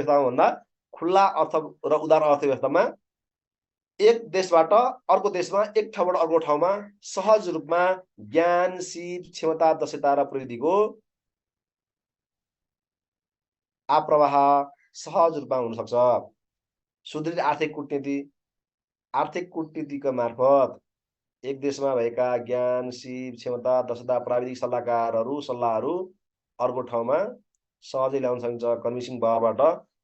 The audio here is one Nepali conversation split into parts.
अर्थव्यवस्थामा भन्दा खुल्ला अर्थ र उदार अर्थव्यवस्थामा एक देशबाट अर्को देशमा, एक ठाउँबाट अर्को ठाउँमा सहज रूपमा ज्ञान, सिप, क्षमता, दक्षता र प्रविधिको आप्रवाह सहज रूपमा हुन सक्छ। सुदृढ आर्थिक कूटनीतिका मार्फत एक देशमा भएका ज्ञान, सिप, क्षमता, दक्षता, प्राविधिक सल्लाहहरू अर्को ठाउँमा सहजै ल्याउन सकिन्छ। कन्भिन्सिङ पावरबाट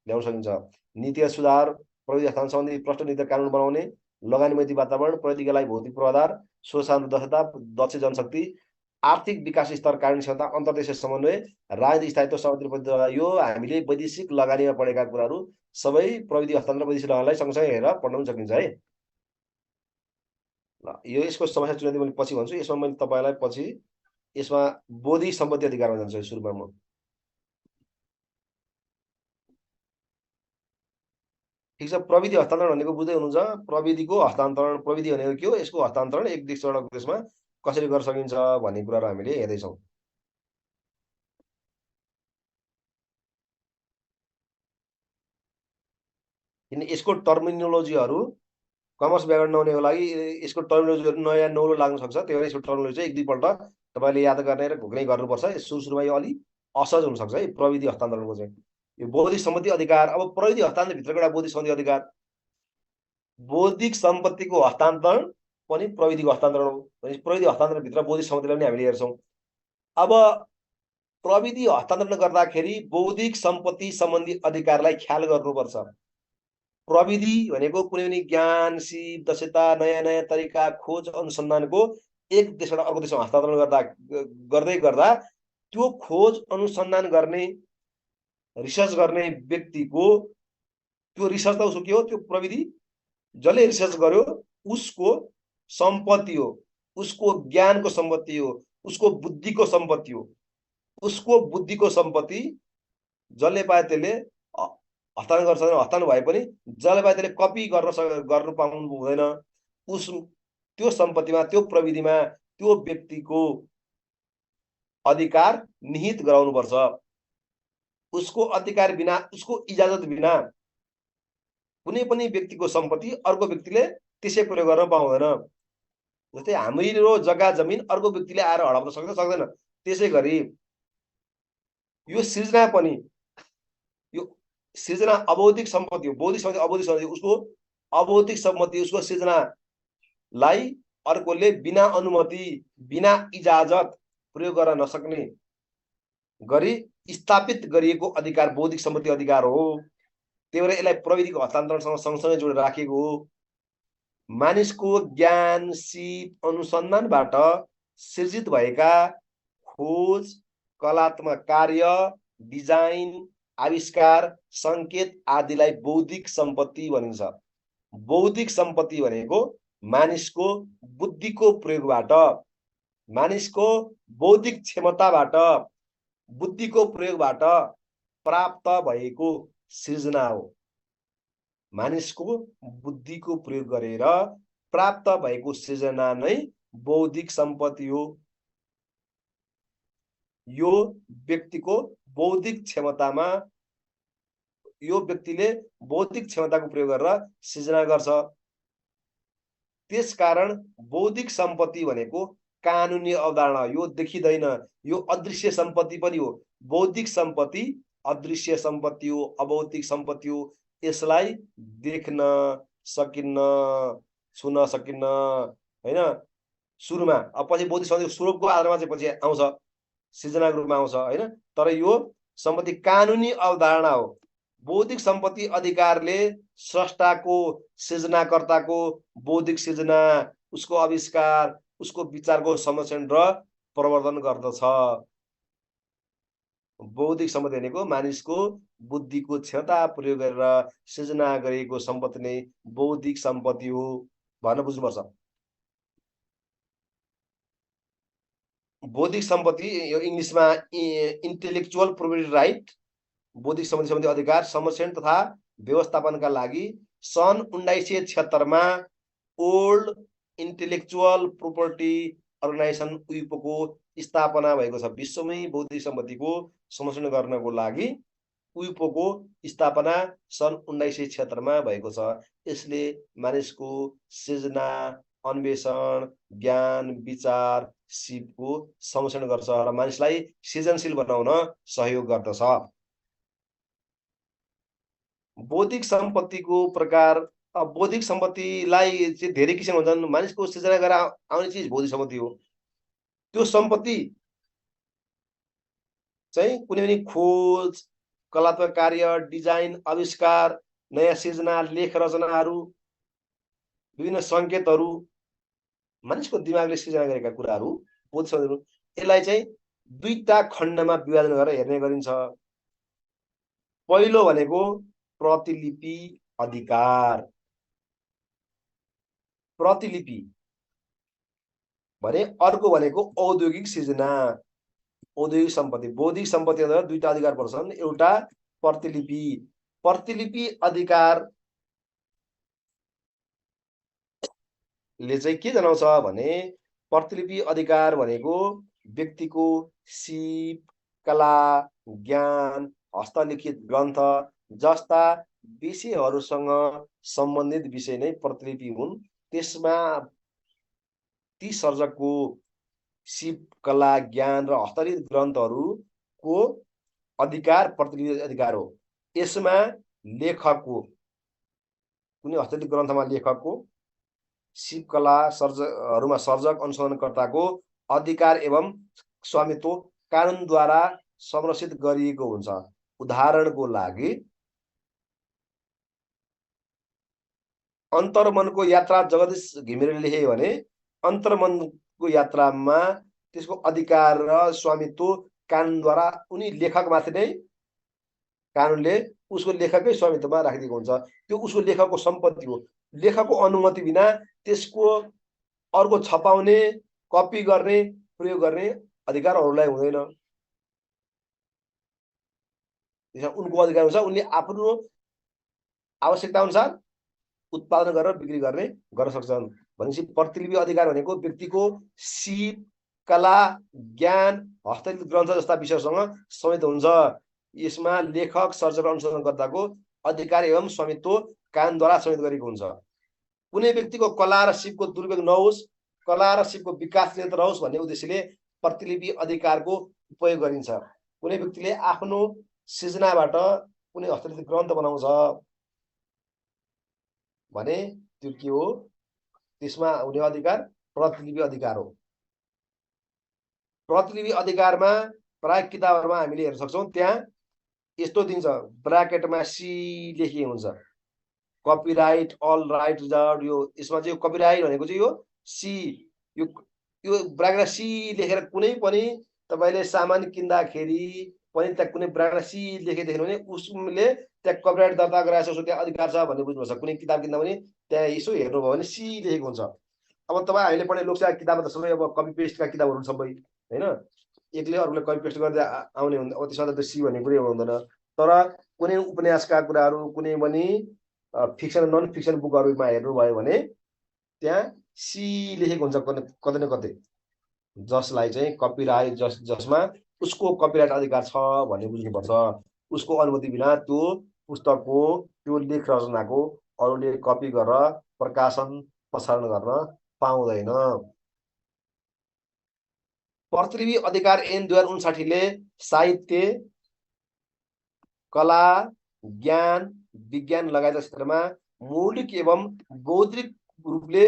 ल्याउन सकिन्छ। नीतिगत सुधार, प्रविधि हस्तान्तरण सम्बन्धी प्रष्ट नीति कानुन बनाउने, लगानीमैत्री वातावरण, प्रविधिका लागि भौतिक पूर्वाधार, स्वशान्त दक्षता, दक्ष जनशक्ति, आर्थिक विकास स्तर, कानुनी क्षमता, अन्तर्देशीय समन्वय, राजनीतिक स्थायित्व, समुद्री, यो हामीले वैदेशिक लगानीमा पढेका कुराहरू सबै प्रविधि हस्तान्तरण वैदेशिक लगानीलाई सँगसँगै हेरेर पढ्न सकिन्छ है। ल यो यसको समस्या चुनौती मैले पछि भन्छु। यसमा मैले तपाईँलाई पछि यसमा बौद्धिक सम्पत्ति अधिकारमा जान्छु सुरुमा म। ठिक छ, प्रविधि हस्तान्तरण भनेको बुझ्दै हुनुहुन्छ। प्रविधिको हस्तान्तरण, प्रविधि भनेको के हो, यसको हस्तान्तरण एक देशबाट अर्को देशमा कसरी गर्न सकिन्छ भन्ने कुराहरू हामीले हेर्दैछौँ। किन यसको टर्मिनोलोजीहरू कमर्स ब्याकग्राउन्ड नहुनेको लागि यसको टर्मिनोलोजीहरू नयाँ नौलो लाग्न सक्छ। त्यही भएर यसको टर्मिनोलोजी चाहिँ एक दुईपल्ट तपाईँले याद गर्ने र घुक्नै गर्नुपर्छ। सुरुमा यो अलि असहज हुनसक्छ है प्रविधि हस्तान्तरणको चाहिँ। यो बौद्धिक सम्पत्ति अधिकार, अब प्रविधि हस्तान्तरणभित्रको एउटा बौद्धिक सम्पत्ति अधिकार, बौद्धिक सम्पत्तिको हस्तान्तरण पनि प्रविधिको हस्तान्तरण हो। प्रविधि हस्तान्तरणभित्र बौद्धिक सम्पत्तिलाई पनि हामीले हेर्छौँ। अब प्रविधि हस्तान्तरण गर्दाखेरि बौद्धिक सम्पत्ति सम्बन्धी अधिकारलाई ख्याल गर्नुपर्छ। प्रविधि भनेको कुनै पनि ज्ञान, सिप, दक्षता, नयाँ नयाँ तरिका, खोज, अनुसन्धानको एक देशबाट अर्को देशमा हस्तान्तरण गर्दै गर्दा त्यो खोज, अनुसन्धान गर्ने, रिसर्च गर्ने व्यक्तिको त्यो रिसर्च त उसको के हो, त्यो प्रविधि जसले रिसर्च गर्यो उसको सम्पत्ति हो, उसको ज्ञानको सम्पत्ति हो, उसको बुद्धिको सम्पत्ति हो। उसको बुद्धिको सम्पत्ति जसले पाए त्यसले हस्तान्तरण गर्छ, हस्तान्तरण भए पनि जसले पाए त्यसले कपी गर्नु पाउनु हुँदैन। त्यो सम्पत्तिमा, त्यो प्रविधिमा त्यो व्यक्तिको अधिकार निहित गराउनुपर्छ। उसको अधिकार बिना, उसको इजाजत बिना कुनै पनि व्यक्तिको सम्पत्ति अर्को व्यक्तिले त्यसै प्रयोग गर्न पाउँदैन। जस्तै हाम्रो जग्गा जमिन अर्को व्यक्तिले आएर हडप्न सक्छ, सक्दैन। त्यसै गरी यो सृजना पनि, यो सृजना अबौद्धिक सम्पत्ति हो। बौद्धिक सम्पत्ति, अबौद्धिक सम्पत्ति, उसको अबौद्धिक सम्पत्ति, उसको सृजनालाई अर्कोले बिना अनुमति, बिना इजाजत प्रयोग गर्न नसक्ने गरी स्थापित गरिएको अधिकार बौद्धिक सम्पत्ति अधिकार हो। त्यही भएर यसलाई प्रविधिको हस्तान्तरणसँग सँगसँगै जोडेर राखिएको हो। मानिसको ज्ञान, सिप, अनुसन्धानबाट सृजित भएका खोज, कलात्मक कार्य, डिजाइन, आविष्कार, सङ्केत आदिलाई बौद्धिक सम्पत्ति भनिन्छ। बौद्धिक सम्पत्ति भनेको मानिसको बुद्धिको प्रयोगबाट, मानिसको बौद्धिक क्षमताबाट, बुद्धिको प्रयोगबाट प्राप्त भएको सृजना हो। मानिसको बुद्धिको प्रयोग गरेर प्राप्त भएको सृजना नै बौद्धिक सम्पत्ति हो। यो व्यक्तिको बौद्धिक क्षमतामा, यो व्यक्तिले बौद्धिक क्षमताको प्रयोग गरेर सृजना गर्छ। त्यसकारण बौद्धिक सम्पत्ति भनेको कानुनी अवधारणा, यो देखिँदैन, यो अदृश्य सम्पत्ति पनि हो। बौद्धिक सम्पत्ति अदृश्य सम्पत्ति हो, अभौतिक सम्पत्ति हो। यसलाई देख्न सकिन्न, छुन सकिन्न हैन सुरुमा। अब पछि बौद्धिक सम्पत्ति स्वरूपको आधारमा चाहिँ पछि आउँछ, सृजनाको रूपमा आउँछ हैन। तर यो सम्पत्ति कानुनी अवधारणा हो। बौद्धिक सम्पत्ति अधिकारले स्रष्टाको, सृजनाकर्ताको बौद्धिक सृजना, उसको आविष्कार, उसको विचारको संरक्षण र प्रवर्धन गर्दछ। बौद्धिक सम्पत्ति भनेको मानिसको बुद्धिको क्षमता प्रयोग गरेर सृजना गरिएको सम्पत्ति नै बौद्धिक सम्पत्ति हो भन्न बुझ्नुपर्छ। बौद्धिक सम्पत्ति यो इङ्ग्लिसमा इन्टेलेक्चुअल प्रोपर्टी राइट, बौद्धिक सम्पत्ति सम्बन्धी अधिकार संरक्षण तथा व्यवस्थापनका लागि सन् 1976 मा ओल्ड इन्टेलेक्चुअल प्रोपर्टी अर्गनाइजेसन विपोको स्थापना भएको छ। विश्वमै बौद्धिक सम्पत्तिको संरक्षण गर्नको लागि विपोको स्थापना सन् 1976 मा भएको छ। यसले मानिसको सृजना, अन्वेषण, ज्ञान, विचार, सिपको संरक्षण गर्छ र मानिसलाई सृजनशील बनाउन सहयोग गर्दछ। बौद्धिक सम्पत्तिको प्रकार, बौद्धिक सम्पत्तिलाई चाहिँ धेरै किसिम हुन्छन्। मानिसको सृजना गरेर आउने चिज बौद्धिक सम्पत्ति हो। त्यो सम्पत्ति चाहिँ कुनै पनि खोज, कलात्मक कार्य, डिजाइन, आविष्कार, नयाँ सृजना, लेख रचनाहरू, विभिन्न सङ्केतहरू, मानिसको दिमागले सृजना गरेका कुराहरू बौद्धिक सम्पत्तिहरू। यसलाई चाहिँ 2टा खण्डमा विभाजन गरेर हेर्ने गरिन्छ। पहिलो भनेको प्रतिलिपि अधिकार। प्रतिलिपि भने अर्को भनेको औद्योगिक सृजना, औद्योगिक सम्पत्ति। बौद्धिक सम्पत्ति 2टा अधिकार पर्छन्। एउटा प्रतिलिपि। प्रतिलिपि अधिकारले चाहिँ के जनाउँछ भने प्रतिलिपि अधिकार भनेको व्यक्तिको सिप, कला, ज्ञान, हस्तलिखित ग्रन्थ जस्ता विषयहरूसँग सम्बन्धित विषय नै प्रतिलिपि हुन्। त्यसमा ती सर्जकको सिप, कला, ज्ञान र हस्तलिखित ग्रन्थहरूको अधिकार प्रतिलिपि अधिकार हो। यसमा लेखकको, कुनै हस्तलिखित ग्रन्थमा लेखकको, सिप कला सर्जकहरूमा सर्जक अनुसन्धानकर्ताको अधिकार एवं स्वामित्व कानुनद्वारा संरक्षित गरिएको हुन्छ। उदाहरणको लागि अन्तर्मनको यात्रा जगदीश घिमिरेले लेखे भने अन्तर्मनको यात्रामा त्यसको अधिकार र स्वामित्व कानुनद्वारा उनी लेखकमाथि नै कानुनले उसको लेखकै स्वामित्वमा राखिदिएको हुन्छ। त्यो उसको लेखकको सम्पत्ति हो। लेखकको अनुमति बिना त्यसको अर्को छपाउने, कपी गर्ने, प्रयोग गर्ने अधिकार अरूलाई हुँदैन। उनको अधिकार हुन्छ। उनले आफ्नो आवश्यकता अनुसार उत्पादन गरेर बिक्री गर्न सक्छन्। भनेपछि प्रतिलिपि अधिकार भनेको व्यक्तिको सिप, कला, ज्ञान, हस्तलिखित ग्रन्थ जस्ता विषयसँग संबन्धित हुन्छ। यसमा लेखक, सर्जक, अनुसन्धानकर्ताको अधिकार एवं स्वामित्व कानुनद्वारा संरक्षित गरिएको हुन्छ। कुनै व्यक्तिको कला र सिपको दुरुपयोग नहोस्, कला र सिपको विकास निरन्तर रहोस् भन्ने उद्देश्यले प्रतिलिपि अधिकारको उपयोग गरिन्छ। कुनै व्यक्तिले आफ्नो सृजनाबाट कुनै हस्तलिखित ग्रन्थ बनाउँछ भने त्यो के हो? त्यसमा हुने अधिकार प्रतिलिपि अधिकार हो। प्रतिलिपि अधिकारमा प्राय किताबहरूमा हामीले हेर्न सक्छौँ, त्यहाँ यस्तो दिन्छ, ब्राकेटमा सी लेखिएको हुन्छ, कपिराइट, अल राइट रिजर्भ। यो यसमा चाहिँ कपिराइट भनेको चाहिँ यो सी, यो ब्राकेट सी लेखेर कुनै पनि तपाईँले सामान किन्दाखेरि पनि त्यहाँ कुनै ब्राकेट सी लेखेको देख्नु भने उसले त्यहाँ कपिराइट दर्ता गराएको छ, त्यहाँ अधिकार छ भन्ने बुझ्नुपर्छ। कुनै किताब किन्दा पनि त्यहाँ यसो हेर्नुभयो भने सी लेखेको हुन्छ। अब तपाईँ हामीले पढ्ने लोकसेवा किताब त सबै अब कपी पेस्टका किताबहरू सबै, होइन? एकले अरूले कपी पेस्ट गर्दै आउने हुन्छ। अब त्यसमा त त्यो सी भन्ने कुरै हुँदैन। तर कुनै उपन्यासका कुराहरू, कुनै पनि फिक्सन, नन फिक्सन बुकहरूमा हेर्नुभयो भने त्यहाँ सी लेखेको हुन्छ कतै न कतै, जसलाई चाहिँ कपिराइट, जसमा उसको कपिराइट अधिकार छ भन्ने बुझ्नुपर्छ। उसको अनुमति बिना त्यो पुस्तकको, त्यो लेख रचनाको अरूले कपी गरेर प्रकाशन, प्रसारण गर्न पाउँदैन। प्रतिलिपि अधिकार ऐन 2059ले साहित्य, कला, ज्ञान, विज्ञान लगायतका क्षेत्रमा मौलिक एवं बौद्धिक रूपले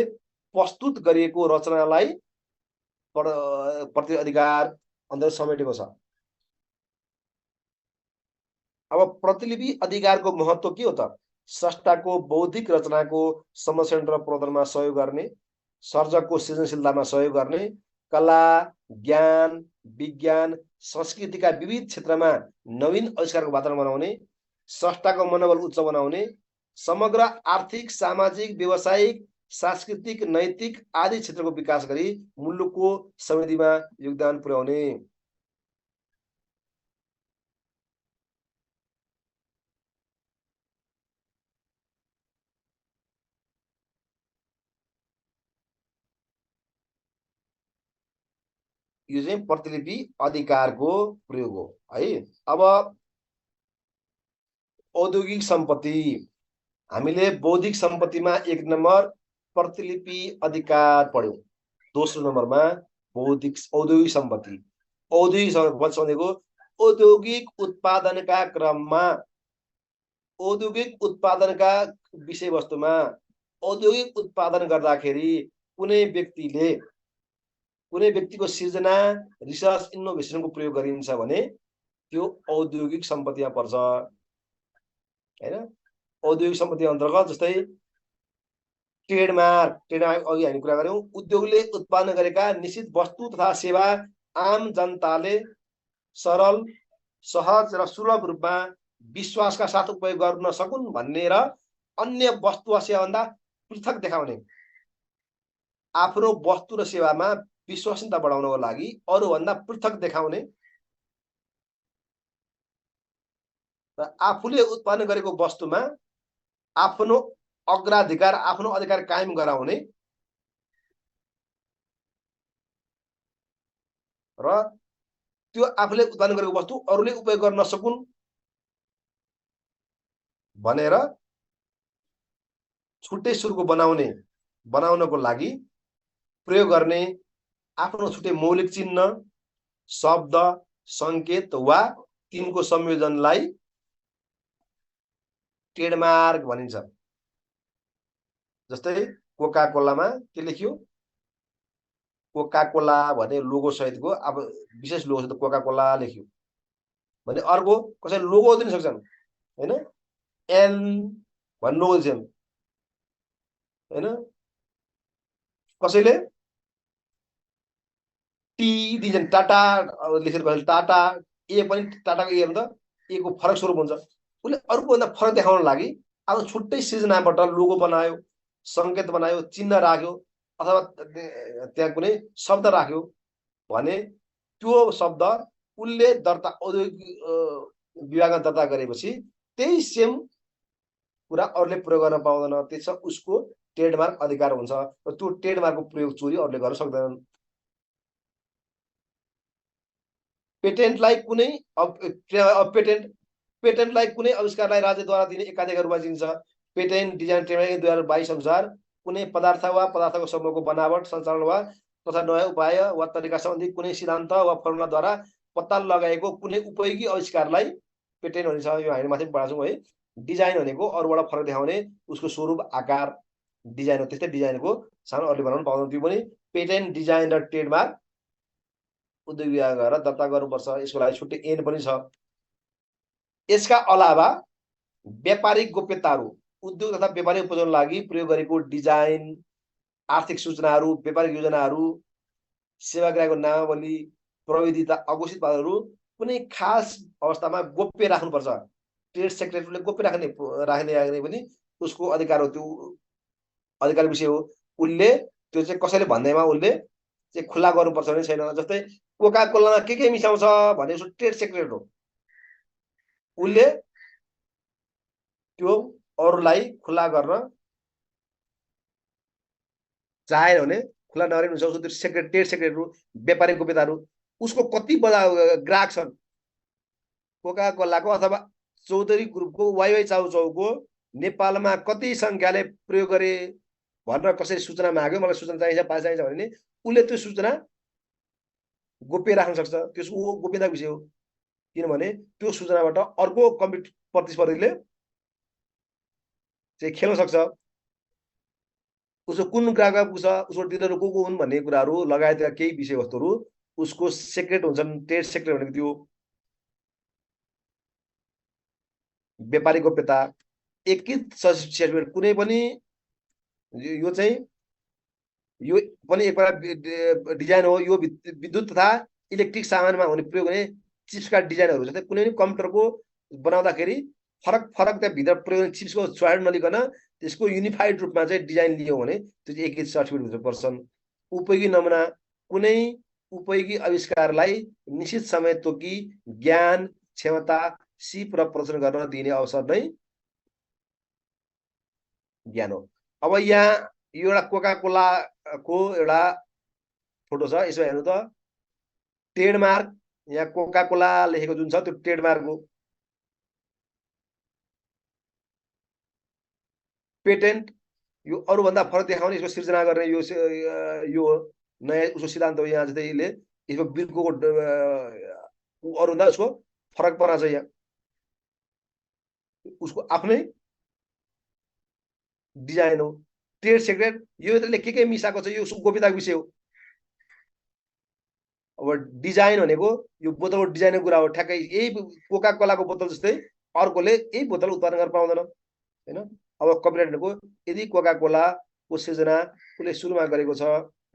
प्रस्तुत गरिएको रचनालाई प्रतिलिपि अधिकार अन्तर्गत समेटेको छ। अब प्रतिलिपि अधिकारको महत्त्व के हो त? स्रष्टाको बौद्धिक रचनाको संरक्षण र प्रवर्धनमा सहयोग गर्ने, सर्जकको सृजनशीलतामा सहयोग गर्ने, कला, ज्ञान, विज्ञान, संस्कृतिका विविध क्षेत्रमा नवीन आविष्कारको वातावरण बनाउने, स्रष्टाको मनोबल उच्च बनाउने, समग्र आर्थिक, सामाजिक, व्यावसायिक, सांस्कृतिक, नैतिक आदि क्षेत्रको विकास गरी मुलुकको समृद्धिमा योगदान पुर्याउने। यो चाहिँ प्रतिलिपि अधिकारको प्रयोग हो है। अब औद्योगिक सम्पत्ति, हामीले बौद्धिक सम्पत्तिमा 1 नम्बर प्रतिलिपि अधिकार पढ्यौं, दोस्रो नम्बरमा औद्योगिक सम्पत्ति। औद्योगिक सम्पत्ति भनेको औद्योगिक उत्पादनका क्रममा, औद्योगिक उत्पादनका विषयवस्तुमा, औद्योगिक उत्पादन गर्दाखेरि कुनै व्यक्तिको सृजना, रिसर्च, इनोभेसनको प्रयोग गरिन्छ भने त्यो औद्योगिक सम्पत्तिमा पर्छ हैन। औद्योगिक सम्पत्ति अन्तर्गत जस्तै ट्रेडमार्क अघि हामी कुरा गर्यौं, उद्योगले उत्पादन गरेका निश्चित वस्तु तथा सेवा आम जनताले सरल, सहज र सुलभ रूपमा विश्वासका साथ उपयोग गर्न सकुन् भन्ने र अन्य वस्तु वा सेवाभन्दा पृथक देखाउने, आफ्नो वस्तु र सेवामा विश्वसनीयता बढाउनको लागि अरूभन्दा पृथक देखाउने र आफूले उत्पादन गरेको वस्तुमा आफ्नो अग्राधिकार, आफ्नो अधिकार कायम गराउने र त्यो आफूले उत्पादन गरेको वस्तु अरूले उपयोग गर्न नसकुन् भनेर छुट्टै सुरुको बनाउनको लागि प्रयोग गर्ने आफ्नो छुट्टै मौलिक चिन्ह, शब्द, संकेत वा तिनको संयोजनलाई ट्रेडमार्क भनिन्छ। जस्तै कोका कोलामा के लेखियो, कोका कोला भन्ने लोगो सहितको, अब विशेष लोगो सहित कोका कोला लेख्यो भने अर्को कसैले लोगो दिन सक्छन् हैन, एन भन्ने लोगो दिन्छन् हैन, कसैले टी दिन्छन्, टाटा लेखेर कसैले टाटा, ए पनि टाटाको ए हो नि त, ए को फरक स्वरूप हुन्छ। उसले अर्को भन्दा फरक देखाउन लागि अब छुट्टै सृजनाबाट लोगो बनायो, संकेत बनायो, चिन्ह राख्यो अथवा त्यहाँ कुनै शब्द राख्यो भने त्यो शब्द उसले दर्ता औद्योगिक विभागमा दर्ता गरेपछि त्यही सेम कुरा अरूले प्रयोग गर्न पाउँदैन, त्यसमा उसको ट्रेडमार्क अधिकार हुन्छ र त्यो ट्रेडमार्कको प्रयोग चोरी अरूले गर्न सक्दैनन्। पेटेन्टलाई कुनै आविष्कारलाई राज्यद्वारा दिने एकाधिकार रूपमा चिनिन्छ। पेटेन्ट डिजाइन ट्रेडमार्क 2022 अनुसार कुनै पदार्थ वा पदार्थको समूहको बनावट, सञ्चालन वा तथा नयाँ उपाय वा तरिका सम्बन्धी कुनै सिद्धान्त वा फर्मुलाद्वारा पत्ता लगाएको कुनै उपयोगी आविष्कारलाई पेटेन्ट भनिन्छ। यो हामीले माथि पढाएको छौँ है। डिजाइन भनेको अरूबाट फरक देखाउने उसको स्वरूप, आकार, डिजाइन हो। त्यस्तै डिजाइनको सामान अरूले बनाउन पाउँदैन। त्यो पनि पेटेन्ट, डिजाइन र ट्रेडमार्क उद्योग विभाग गएर दर्ता गर्नुपर्छ। यसको लागि छुट्टै ऐन पनि छ। यसका अलावा व्यापारिक गोप्यताहरू, उद्योग तथा व्यापारिक उपयोगका लागि प्रयोग गरेको डिजाइन, आर्थिक सूचनाहरू, व्यापारिक योजनाहरू, सेवाग्राहीको नामावली, प्रविधि तथा अघोषित उत्पादनहरू कुनै खास अवस्थामा गोप्य राख्नुपर्छ। ट्रेड सेक्रेटरीले गोप्य राख्ने पनि उसको अधिकार हो, त्यो अधिकार विषय हो। उसले त्यो चाहिँ कसैले भन्दैमा उसले चाहिँ खुला गर्नुपर्छ भने छैन। जस्तै कोका कोलामा के मिसाउँछ भने उसको ट्रेड सेक्रेट हो, उसले त्यो अरूलाई खुला गर्न चाह्यो भने खुला नगरी हुन्छ। उसको त्यो सेक्रेट, ट्रेड सेक्रेटहरू, व्यापारिक गोप्यताहरू, उसको कति ग्राहक छन् कोका कोलाको अथवा चौधरी ग्रुपको, वाइवाई चाउचाउको नेपालमा कति संख्याले प्रयोग गरे भनेर कसैले सूचना माग्यो, मलाई सूचना चाहिन्छ, पास चाहिन्छ भने उसले त्यो सूचना गोप्य राख्न सक्छ। त्यसको गोप्यता विषय हो, किनभने त्यो सूचनाबाट अर्को प्रतिस्पर्धीले चाहिँ खेल्न सक्छ। उसको कुन ग्राहक पुग्छ, उसको डिलरहरू को हुन् भन्ने कुराहरू लगायतका केही विषयवस्तुहरू उसको सेक्रेट हुन्छन्। ट्रेड सेक्रेट भनेको त्यो व्यापारिक गोप्यता। एकीकृत सर्टिफिकेट कुनै पनि, यो चाहिँ यो पनि एक प्रकार डिजाइन हो। यो विद्युत तथा इलेक्ट्रिक सामानमा हुने प्रयोग हुने चिप्सका डिजाइनहरू, जस्तै कुनै पनि कम्प्युटरको बनाउँदाखेरि फरक त्यहाँ भित्र प्रयोग हुने चिप्सको चोइड नलिकन त्यसको युनिफाइड रूपमा चाहिँ डिजाइन लियो भने त्यो चाहिँ एकीकृत सर्टिफिकेट भित्र पर्छन्। उपयोगी नमुना, कुनै उपयोगी आविष्कारलाई निश्चित समय तोकी ज्ञान, क्षमता, सिप र प्रदर्शन गर्न दिने अवसर नै ज्ञान हो। अब यहाँ यो एउटा कोका कोलाको एउटा फोटो छ, यसमा हेर्नु त, ट्रेडमार्क, यहाँ कोका कोला लेखेको जुन छ त्यो ट्रेडमार्क हो। पेटेन्ट यो अरूभन्दा फरक देखाउने, यसको सिर्जना गर्ने यो नयाँ उसको सिद्धान्त हो। यहाँ जस्तैले यसको बिर्को अरूभन्दा उसको फरकपना छ। यहाँ उसको आफ्नै डिजाइन हो। ट्रेड सिक्रेट यो के मिसाएको छ, यो उसको गोप्यताको विषय हो। अब डिजाइन भनेको यो बोतलको डिजाइनको कुरा हो। ठ्याक्कै यही कोका कोलाको बोतल जस्तै अर्कोले यही बोतल उत्पादन गर्न पाउँदैन हैन। अब कपिराइट भनेको यदि कोका कोलाको सृजना उसले सुरुमा गरेको छ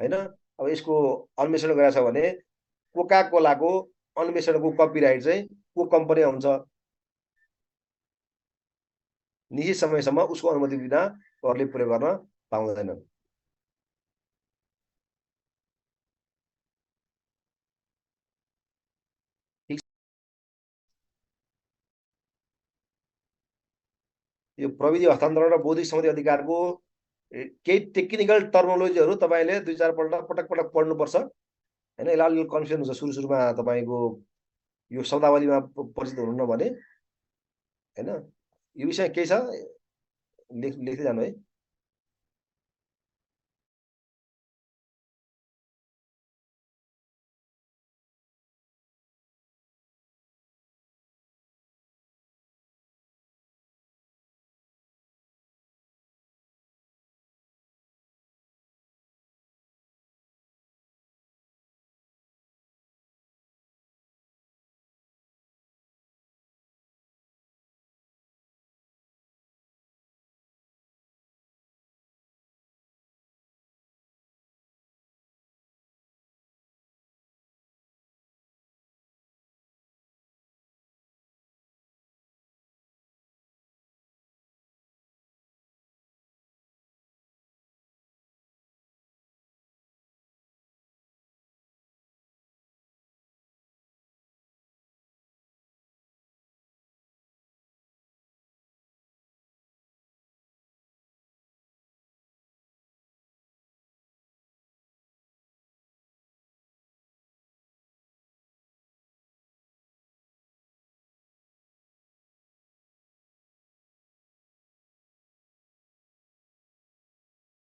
हैन, अब यसको अन्वेषण गरेको छ भने कोका कोलाको अन्वेषणको कपिराइट चाहिँ को कम्पनी हुन्छ। निजी समयसम्म उसको अनुमति बिना अरूले प्रयोग गर्न पाउँदैन। यो प्रविधि हस्तान्तरण र बौद्धिक सम्पत्ति अधिकारको केही टेक्निकल टर्मोलोजीहरू तपाईँले 2-4 पटक पढ्नुपर्छ हैन। यसलाई अलिअलि कन्फ्युजन हुन्छ सुरुमा तपाईँको यो शब्दावलीमा परिचित हुनुहुन्न भने हैन। यो विषय के छ लेख्दै जानु है।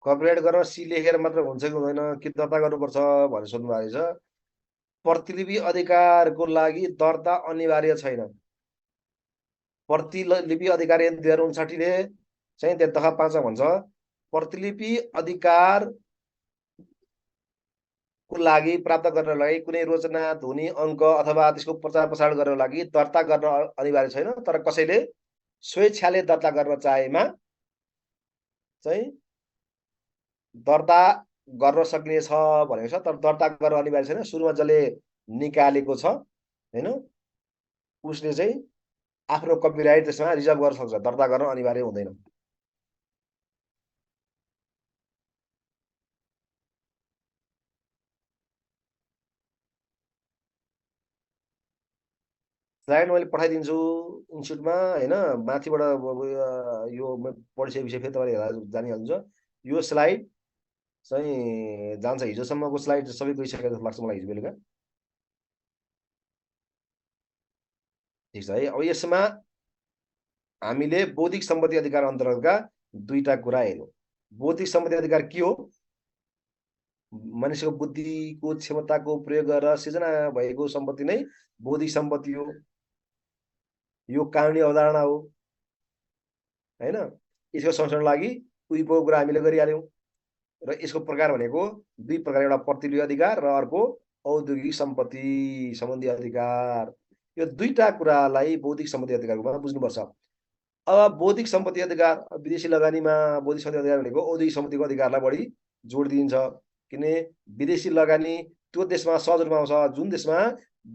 कपिराइट गर्न सी लेखेर मात्र हुन्छ कि हुँदैन, कि दर्ता गर्नुपर्छ भनेर सोध्नु भएको छ। प्रतिलिपि अधिकारको लागि दर्ता अनिवार्य छैन। प्रतिलिपि अधिकार 2059 ले चाहिँ त्यो दफा 5 भन्छ प्रतिलिपि अधिकारको लागि प्राप्त गर्न लागि कुनै रचना, ध्वनि, अङ्क अथवा त्यसको प्रचार प्रसारण गर्न लागि दर्ता गर्न अनिवार्य छैन। तर कसैले स्वेच्छाले दर्ता गर्न चाहेमा चाहिँ दर्ता गर्न सक्नेछ भनेको छ। तर दर्ता गर्न अनिवार्य छैन। सुरुमा जसले निकालेको छ हैन उसले चाहिँ आफ्नो कपिराइट त्यसमा रिजर्भ गर्न सक्छ, दर्ता गर्न अनिवार्य हुँदैन। स्लाइड मैले पठाइदिन्छु इन्स्टिट्युटमा हैन। माथिबाट यो पढिसकेपछि फेरि तपाईँले हेरेर जानिहाल्नुहुन्छ। यो स्लाइड चाहिँ जान्छ, हिजोसम्मको स्लाइड सबै गइसकेको जस्तो लाग्छ मलाई हिजो बेलुका। ठिक छ है। अब यसमा हामीले बौद्धिक सम्पत्ति अधिकार अन्तर्गतका दुईटा कुरा हेर्यौँ। बौद्धिक सम्पत्ति अधिकार के हो? मानिसको बुद्धिको क्षमताको प्रयोग गरेर सृजना भएको सम्पत्ति नै बौद्धिक सम्पत्ति हो। यो कानुनी अवधारणा हो हैन। यसको संरक्षणको लागि उहीको कुरा हामीले गरिहाल्यौँ। र यसको प्रकार भनेको दुई प्रकार, एउटा प्रतिलिपि अधिकार र अर्को औद्योगिक सम्पत्ति सम्बन्धी अधिकार। यो दुईटा कुरालाई बौद्धिक सम्पत्ति अधिकारको रूपमा बुझ्नुपर्छ। अब बौद्धिक सम्पत्ति अधिकार विदेशी लगानीमा बौद्धिक सम्पत्ति अधिकार भनेको औद्योगिक सम्पत्तिको अधिकारलाई बढी जोड दिइन्छ। किनभने विदेशी लगानी त्यो देशमा सहज रूपमा आउँछ जुन देशमा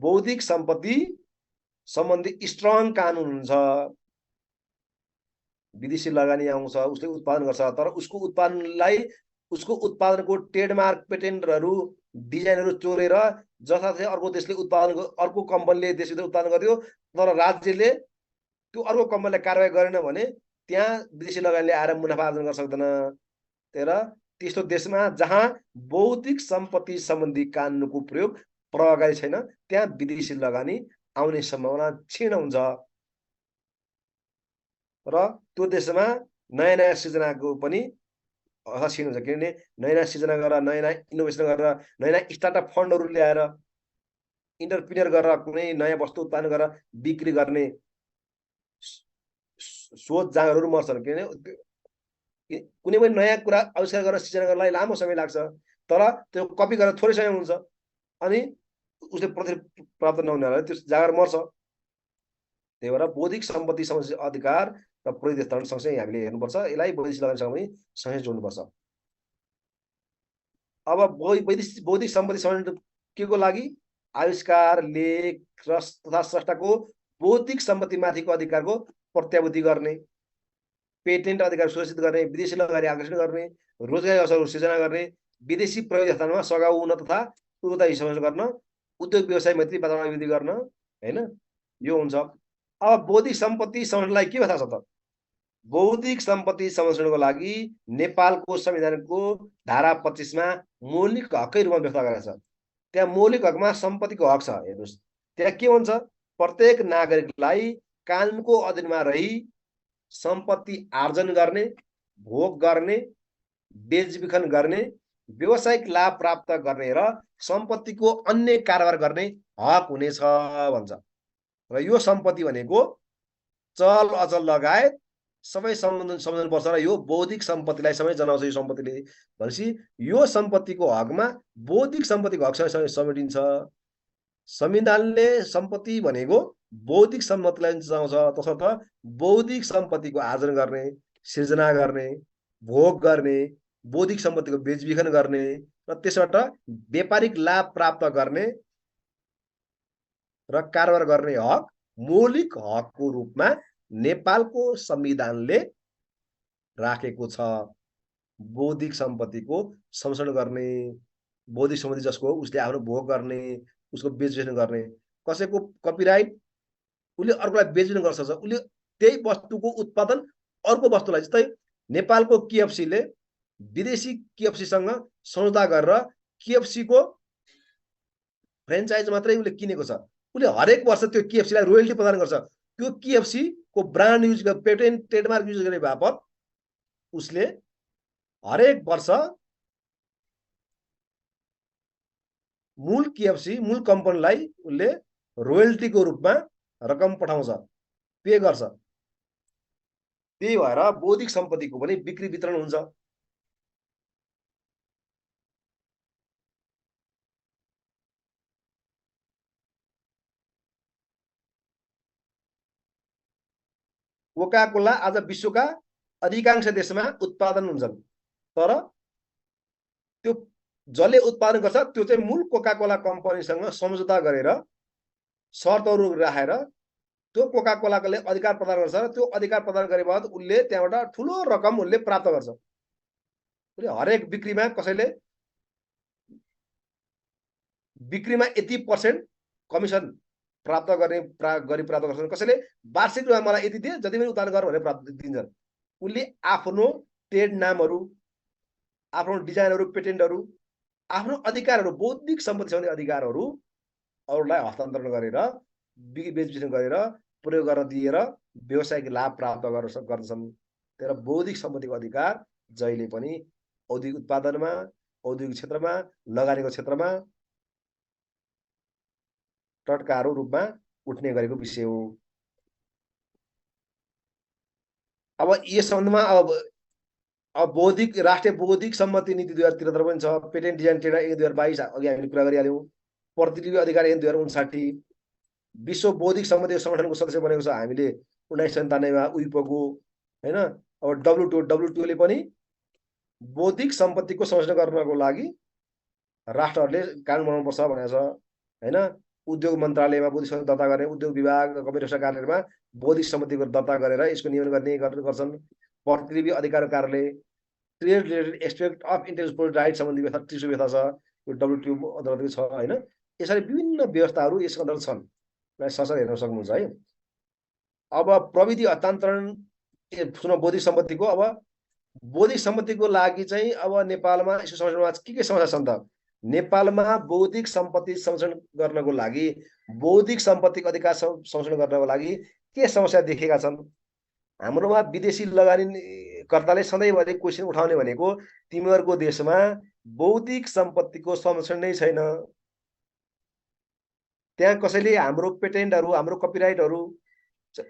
बौद्धिक सम्पत्ति सम्बन्धी स्ट्रङ कानुन हुन्छ। विदेशी लगानी आउँछ, उसले उत्पादन गर्छ, तर उसको उत्पादनको ट्रेडमार्क, पेटेन्टहरू, डिजाइनहरू चोरेर जथातथै अर्को देशले उत्पादन, अर्को कम्पनीले देशभित्र उत्पादन गर्यो, तर राज्यले त्यो अर्को कम्पनीलाई कारबाही गरेन भने त्यहाँ विदेशी लगानीले आएर मुनाफा आर्जन गर्न सक्दैन। त्यस्तो देशमा जहाँ बौद्धिक सम्पत्ति सम्बन्धी कानुनको प्रयोग प्रभावकारी छैन त्यहाँ विदेशी लगानी आउने सम्भावना क्षीण हुन्छ। र त्यो देशमा नयाँ नयाँ सृजनाको पनि अवस्था सिर्जना हुन्छ। किनभने नयाँ नयाँ सृजना गरेर, नयाँ नयाँ इनोभेसन गरेर, नयाँ नयाँ स्टार्टअप फन्डहरू ल्याएर, इन्टरप्रिनियर गरेर कुनै नयाँ वस्तु उत्पादन गरेर बिक्री गर्ने सोच जाँगरहरू मर्छन्। किनभने कुनै पनि नयाँ कुरा आविष्कार गरेर सृजना गर्नलाई लामो समय लाग्छ, तर त्यो कपी गरेर थोरै समय हुन्छ, अनि उसले प्रतिफल प्राप्त नहुनेलाई त्यो जाँगर मर्छ। त्यही भएर बौद्धिक सम्पत्ति संरक्षण अधिकार र प्रविधि हस्तान्तरण सँगसँगै हामीले हेर्नुपर्छ। यसलाई वैदेशिक लगानीसँग पनि सँगै जोड्नुपर्छ। अब बौद्धिक सम्पत्ति संरक्षण के को लागि? आविष्कार, लेख तथा स्रष्टाको बौद्धिक सम्पत्तिमाथिको अधिकारको प्रत्याभूति गर्ने, पेटेन्ट अधिकार सुरक्षित गर्ने, विदेशी लगानी आकर्षण गर्ने, रोजगारी अवसरहरू सृजना गर्ने, विदेशी प्रविधि हस्तान्तरणमा सघाउ हुन तथा पूर्वता संरक्षण गर्न, उद्योग व्यवसाय मैत्री वातावरण अभिवृद्धि गर्न, हैन, यो हुन्छ। अब बौद्धिक सम्पत्ति संरक्षणलाई के व्यवस्था छ त? बौद्धिक सम्पत्ति संरक्षणको लागि नेपालको संविधानको धारा 25 मा मौलिक हककै रूपमा व्यवस्था गरेको छ। त्यहाँ मौलिक हकमा सम्पत्तिको हक छ। हेर्नुहोस्, त्यहाँ के भन्छ? प्रत्येक नागरिकलाई कानुनको अधीनमा रही सम्पत्ति आर्जन गर्ने, भोग गर्ने, बेचबिखन गर्ने, व्यावसायिक लाभ प्राप्त गर्ने र सम्पत्तिको अन्य कारोबार गर्ने हक हुनेछ भन्छ। र यो सम्पत्ति भनेको चल अचल लगायत सबै सम्झनुपर्छ र यो बौद्धिक सम्पत्तिलाई सबै जनाउँछ। यो सम्पत्तिले भनेपछि यो सम्पत्तिको हकमा बौद्धिक सम्पत्तिको हकसँग समेटिन्छ। संविधानले सम्पत्ति भनेको बौद्धिक सम्पत्तिलाई जनाउँछ। तसर्थ बौद्धिक सम्पत्तिको आर्जन गर्ने, सिर्जना गर्ने, भोग गर्ने, बौद्धिक सम्पत्तिको बेचबिखन गर्ने र त्यसबाट व्यापारिक लाभ प्राप्त गर्ने र कारोबार गर्ने हक मौलिक हकको रूपमा नेपालको संविधानले राखेको छ। बौद्धिक सम्पत्तिको संरक्षण गर्ने, बौद्धिक सम्पत्ति जसको उसले आफ्नो भोग गर्ने, उसको बेचबिखन गर्ने। कसैको कपिराइट उसले अर्कोलाई बेचबिखन गर्न सक्छ, उसले त्यही वस्तुको उत्पादन अर्को वस्तुलाई, जस्तै नेपालको केएफसीले विदेशी केएफसीसँग सम्झौता गरेर केएफसीको फ्रेन्चाइज मात्रै उसले किनेको छ। उसले हरेक वर्ष त्यो केएफसीलाई रोयल्टी प्रदान गर्छ। त्यो केएफसी को brand use, patent, trademark use गर्ने बापत उसले हरेक वर्ष मूल केएफसी, मूल कम्पनीलाई उसले रोयल्टीको रूपमा रकम पठाउँछ, पे गर्छ। त्यही भएर बौद्धिक सम्पत्तिको पनि बिक्री वितरण हुन्छ। कोका कोला आज विश्वका अधिकांश देशमा उत्पादन हुन्छन्, तर त्यो जसले उत्पादन गर्छ त्यो चाहिँ मूल कोका कोला कम्पनीसँग सम्झौता गरेर शर्तहरू राखेर त्यो कोका कोलाले अधिकार प्रदान गर्छ र त्यो अधिकार प्रदान गरे बाद उसले त्यहाँबाट ठुलो रकम उसले प्राप्त गर्छ। उसले हरेक बिक्रीमा कसैले बिक्रीमा यति % कमिसन प्राप्त गर्ने प्राप्त गर्छन्। कसैले वार्षिक रूपमा मलाई यति दिए, जति पनि उत्पादन गर भनेर प्राप्त दिन्छन्। उसले आफ्नो ट्रेड नामहरू, आफ्नो डिजाइनहरू, पेटेन्टहरू, आफ्नो अधिकारहरू, बौद्धिक सम्पत्ति सम्बन्धी अधिकारहरू अरूलाई हस्तान्तरण गरेर बेचबिखन गरेर प्रयोग गर्न दिएर व्यावसायिक लाभ प्राप्त गर्दछन्। तर बौद्धिक सम्पत्तिको अधिकार जहिले पनि औद्योगिक उत्पादनमा, औद्योगिक क्षेत्रमा, लगानीको क्षेत्रमा टटकारो रूपमा उठ्ने गरेको विषय हो। अब यस सम्बन्धमा अब बौद्धिक राष्ट्रिय बौद्धिक सम्पत्ति नीति 2073 पनि छ। पेटेन्ट डिजाइन ट्रेड 2022 अघि हामीले कुरा गरिहाल्यौँ। प्रतिलिपि अधिकार 2059। विश्व बौद्धिक सम्पत्ति संगठनको सदस्य बनेको छ हामीले 1997 मा उइपोको, हैन। अब WTO ले पनि बौद्धिक सम्पत्तिको संरक्षण गर्नको लागि राष्ट्रहरूले कानुन बनाउनुपर्छ भनेको छ, हैन। उद्योग मन्त्रालयमा बौद्धिक सम्पत्ति दर्ता गर्ने, उद्योग विभाग, कम्प्युटर कार्यालयमा बौद्धिक सम्पत्तिको दर्ता गरेर यसको नियमन गर्छन्। प्रतिलिपि अधिकार कार्यालय, trade related aspect of intellectual right सम्बन्धी व्यवस्था, त्रिसु व्यवस्था छ, यो WTO अन्तर्गत छ, हैन। यसरी विभिन्न व्यवस्थाहरू यसको अन्तर्गत छन्। सरसर हेर्न सक्नुहुन्छ है। अब प्रविधि हस्तान्तरण सुन बौद्धिक सम्पत्तिको। अब बौद्धिक सम्पत्तिको लागि चाहिँ अब नेपालमा यसको संरक्षणमा के समस्या छन् त? नेपालमा बौद्धिक सम्पत्ति संरक्षण गर्नको लागि, बौद्धिक सम्पत्तिको अधिकार संरक्षण गर्नको लागि के समस्या देखेका छन्? हाम्रोमा विदेशी लगानी कर्ताले सधैँभरि क्वेसन उठाउने भनेको तिमीहरूको देशमा बौद्धिक सम्पत्तिको संरक्षण नै छैन, त्यहाँ कसैले हाम्रो पेटेन्टहरू हाम्रो कपिराइटहरू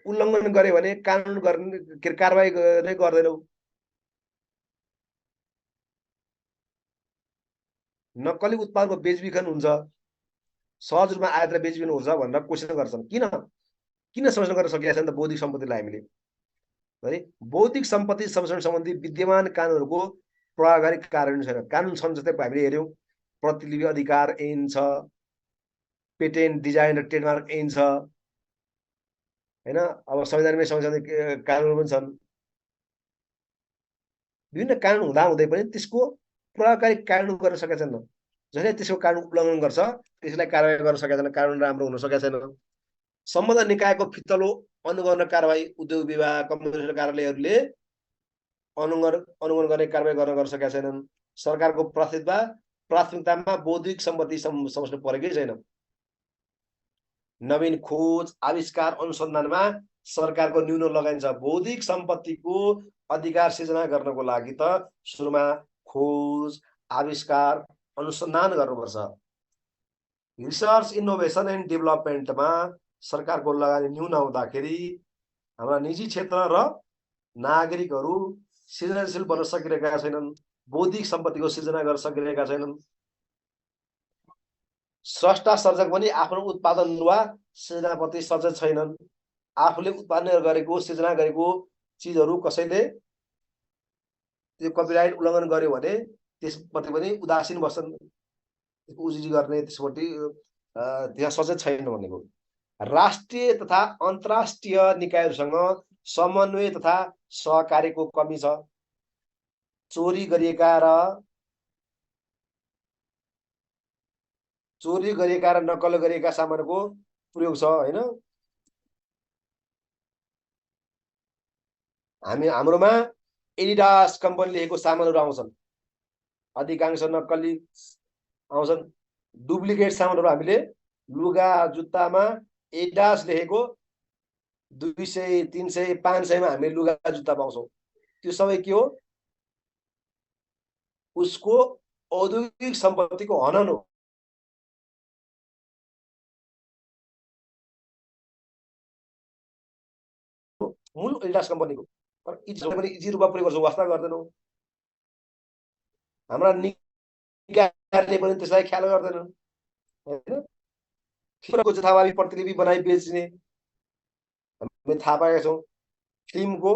उल्लङ्घन गरे भने कानुन गर्ने के कारबाही नै गर्दैनौ। नक्कली उत्पादनको बेचबिखन हुन्छ, सहज रूपमा आयात र बेचबिखन हुन्छ भनेर क्वेसन गर्छन्। किन संरक्षण गर्न सकिएको छैन त बौद्धिक सम्पत्तिलाई हामीले? है बौद्धिक सम्पत्ति संरक्षण सम्बन्धी विद्यमान कानुनहरूको प्रभावकारी कार्यान्वयन छैन। कानुन छन् जस्तै हामीले हेऱ्यौँ, प्रतिलिपि अधिकार ऐन छ, पेटेन्ट डिजाइन र ट्रेडमार्क ऐन छ हैन। अब संविधानमै संशोधन कानुन पनि छन्। विभिन्न कानुन हुँदाहुँदै पनि त्यसको प्रभावकारी कार्यान्वयन गर्न सकेका छैन। जसले त्यसको कानुन उल्लङ्घन गर्छ त्यसलाई कारबाही गर्न सकेका छैन, कानुन राम्रो हुन सकेका छैन। सम्बद्ध निकायको फितलो अनुगमन कारबाही उद्योग विभाग कम्युनिकेसन कार्यालयहरूले अनुगमन गर्ने कारबाही गर्न सकेका छैनन्। सरकारको प्राथमिकतामा बौद्धिक सम्पत्ति संरक्षण परेकै छैन। नवीन खोज आविष्कार अनुसन्धानमा सरकारको न्यून लगानी छ। बौद्धिक सम्पत्तिको अधिकार सिर्जना गर्नको लागि त सुरुमा खोज आविष्कार अनुसन्धान गर्नुपर्छ। रिसर्च इनोभेसन एन्ड डेभलपमेन्टमा सरकारको लगानी न्यून हुँदाखेरि हाम्रा निजी क्षेत्र र नागरिकहरू सृजनशील बन्न सकिरहेका छैनन्, बौद्धिक सम्पत्तिको सिर्जना गर्न सकिरहेका छैनन्। स्रष्टा सर्जक पनि आफ्नो उत्पादन वा सृजनाप्रति सचेत छैनन्। आफूले उत्पादन गरेको सृजना गरेको चिजहरू कसैले त्यो कपिराइट उल्लङ्घन गर्यो भने त्यसप्रति पनि उदासीन बस्छन्, उजुरी गर्ने त्यसप्रति त्यहाँ सचेत छैन भनेको। राष्ट्रिय तथा अन्तर्राष्ट्रिय निकायहरूसँग समन्वय तथा सहकार्यको कमी छ। चोरी गरिएका र नक्कल गरिएका सामानको प्रयोग छ हैन। हाम्रोमा एडिडास कम्पनी लेखेको सामानहरू आउँछन्, अधिकांश नक्कली आउँछन्। डुप्लिकेट सामानहरू हामीले लुगा जुत्तामा एडिडास लेखेको 200, 300, 500 मा हामीले लुगा जुत्ता पाउँछौँ। त्यो सबै के हो? उसको औद्योगिक सम्पत्तिको हनन हो। मूल एडिडास कम्पनीको। तर इजी रूपमा प्रयोग गर्छौँ, वास्ता गर्दैनौँ। हाम्रा निकायले पनि त्यसलाई ख्याल गर्दैनन् हैन। फिल्मको जथाभावी प्रतिलिपि बनाई बेच्ने हामीले थाहा पाएका छौँ। फिल्मको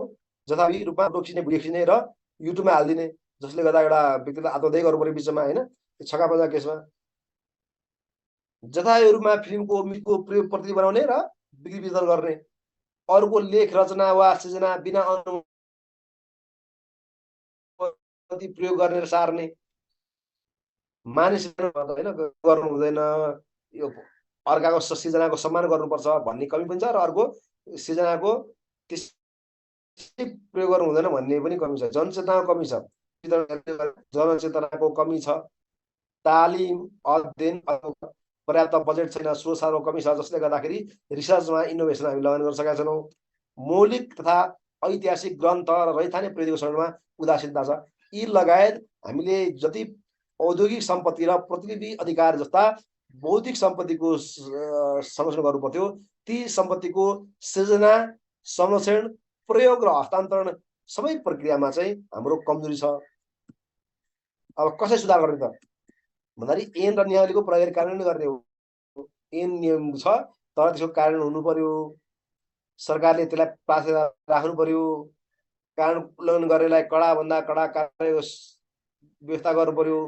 जथाभावी रूपमा रोकिने भिडियो खिच्ने र युट्युबमा हालिदिने, जसले गर्दा एउटा व्यक्तिलाई आत्महत्या गर्नु पर्यो बिचमा हैन। छक्का पर्दा केसमा जथाभावी रूपमा फिल्मको प्रयोग प्रतिलिपि बनाउने र बिक्री वितरण गर्ने, अरूको लेख रचना वा सृजना बिना अनुमति प्रयोग गर्ने र सार्ने। मानिसहरू हैन गर्नु हुँदैन, यो अर्काको सृजनाको सम्मान गर्नुपर्छ भन्ने कमी पनि छ र अर्को सृजनाको त्यसै प्रयोग गर्नु हुँदैन भन्ने पनि कमी छ। जनचेतनाको कमी छ, जनचेतनाको कमी छ। तालिम अध्ययन पर्याप्त बजेट छैन, स्रोत साधनको कमी छ, जसले गर्दाखेरि रिसर्चमा इनोभेसन हामी लगानी गर्न सकेका छैनौँ। मौलिक तथा ऐतिहासिक ग्रन्थ र रैथाने प्रविधिको संरक्षणमा उदासीनता छ। यी लगायत हामीले जति औद्योगिक सम्पत्ति र प्रतिलिपि अधिकार जस्ता बौद्धिक सम्पत्तिको संरक्षण गर्नु पर्थ्यो, ती सम्पत्तिको सृजना, संरक्षण, प्रयोग र हस्तान्तरण सबै प्रक्रियामा चाहिँ हाम्रो कमजोरी छ। अब कसरी सुधार गर्ने त भन्दाखेरि ऐन र नियमावलीको प्रभावकारी कार्यान्वयन गर्ने हो। ऐन नियम छ तर त्यसको कार्यान्वयन हुनु पर्यो। सरकारले त्यसलाई प्राथमिकता राख्नु पर्यो। कानुन उल्लङ्घन गर्नेलाई कडाभन्दा कडा कारबाही व्यवस्था गर्नु पर्यो,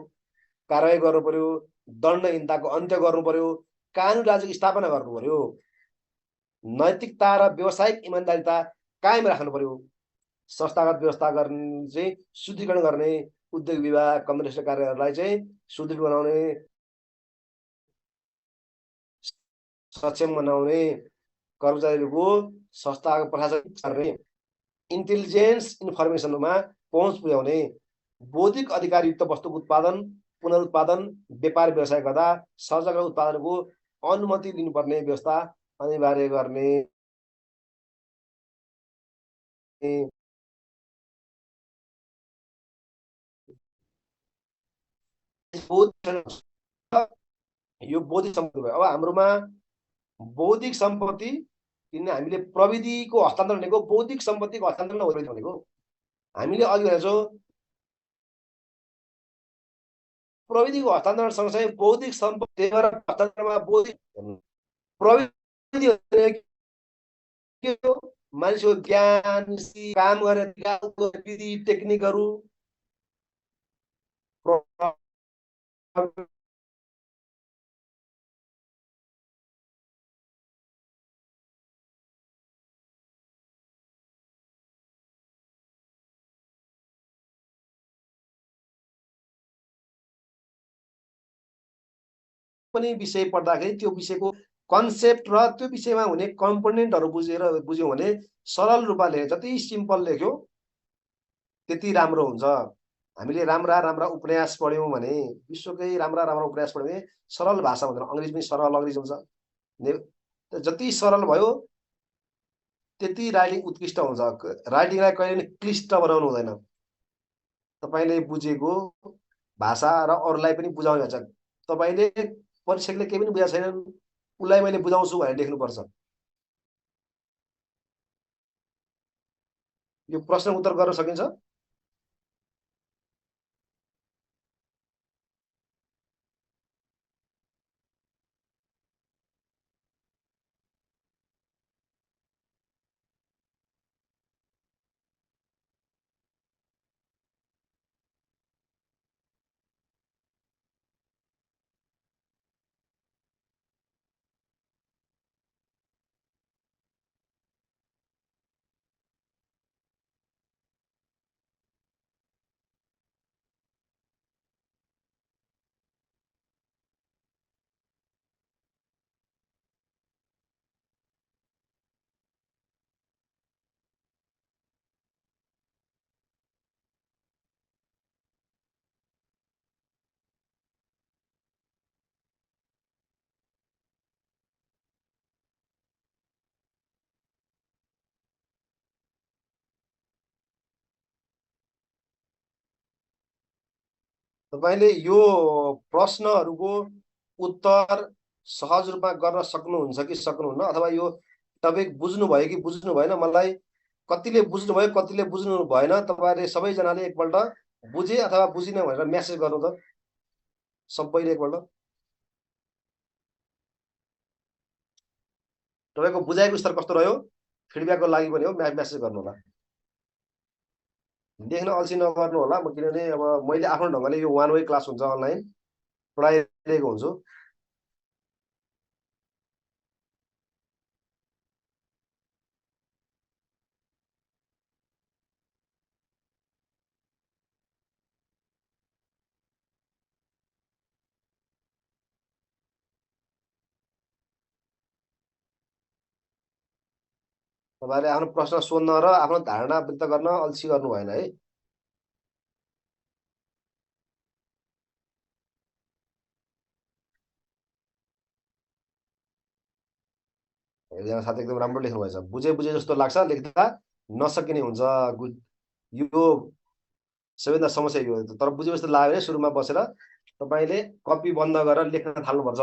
कारबाही गर्नु पर्यो, दण्डहीनताको अन्त्य गर्नु पर्यो, कानुन राज्यको स्थापना गर्नु पर्यो, नैतिकता र व्यावसायिक इमानदारिता कायम राख्नु पर्यो, संस्थागत व्यवस्था गर्ने चाहिँ शुद्धिकरण गर्ने, उद्योग विभाग कम्युनिकेसन कार्यालयहरूलाई चाहिँ सुदृढ बनाउने, सक्षम बनाउने, कर्मचारीहरूको संस्थाको प्रशासन गर्ने, इन्टेलिजेन्स इन्फर्मेसनमा पहुँच पुर्याउने, बौद्धिक अधिकारयुक्त वस्तुको उत्पादन पुनरुत्पादन व्यापार व्यवसाय गर्दा सर्जक उत्पादनको अनुमति दिनुपर्ने व्यवस्था अनिवार्य गर्ने, यो बौद्धिक सम्पत्ति भयो। अब हाम्रोमा बौद्धिक सम्पत्ति, किन हामीले प्रविधिको हस्तान्तरण भनेको बौद्धिक सम्पत्तिको हस्तान्तरण भनेको हामीले अघि भनेको छौँ प्रविधिको हस्तान्तरण सँगसँगै बौद्धिक सम्पत्ति हस्तान्तरणमा बौद्धिक प्रविधि के हो? मानिसको ज्ञान, काम गरेर विधि टेक्निकहरू पनि विषय पढ्दाखेरि त्यो विषयको कन्सेप्ट र त्यो विषयमा हुने कम्पोनेन्टहरू बुझ्यौँ भने सरल रूपमा लेख्यो, जति सिम्पल लेख्यो त्यति राम्रो हुन्छ। हामीले राम्रा राम्रा उपन्यास पढ्यौँ भने, विश्वकै राम्रा राम्रा उपन्यास पढ्यौँ भने सरल भाषा हुँदैन, अङ्ग्रेजी पनि सरल अङ्ग्रेजी हुन्छ। जति सरल भयो त्यति राइटिङ उत्कृष्ट हुन्छ। राइटिङलाई कहिले पनि क्लिष्ट बनाउनु हुँदैन। तपाईँले बुझेको भाषा र अरूलाई पनि बुझाउने हुन्छ। तपाईँले परीक्षकले केही पनि बुझाएको छैनन्, उसलाई मैले बुझाउँछु भनेर लेख्नुपर्छ। यो प्रश्न उत्तर गर्न सकिन्छ? तपाईँले यो प्रश्नहरूको उत्तर सहज रूपमा गर्न सक्नुहुन्छ कि सक्नुहुन्न, अथवा यो टपिक बुझ्नुभयो कि बुझ्नु भएन, मलाई कतिले बुझ्नुभयो कतिले बुझ्नु भएन, तपाईँले सबैजनाले एकपल्ट बुझे अथवा बुझिन भनेर मेसेज गर्नु त सबैले एकपल्ट। तपाईँको बुझाइको स्तर कस्तो रह्यो फिडब्याकको लागि पनि हो, मेसेज गर्नु होला। लेख्न अल्छी नगर्नु होला, किनभने अब मैले आफ्नो ढङ्गले यो वान वे क्लास हुन्छ, अनलाइन पढाइरहेको हुन्छु। तपाईँले आफ्नो प्रश्न सोध्न र आफ्नो धारणा व्यक्त गर्न अल्छी गर्नु भएन है। एकजना साथी एकदम राम्रो लेख्नु भएछ, बुझे बुझे जस्तो लाग्छ, लेख्दा नसकिने हुन्छ। यो सबैभन्दा समस्या यो, तर बुझे जस्तो लाग्यो भने सुरुमा बसेर तपाईँले कपी बन्द गरेर लेख्न थाल्नुपर्छ।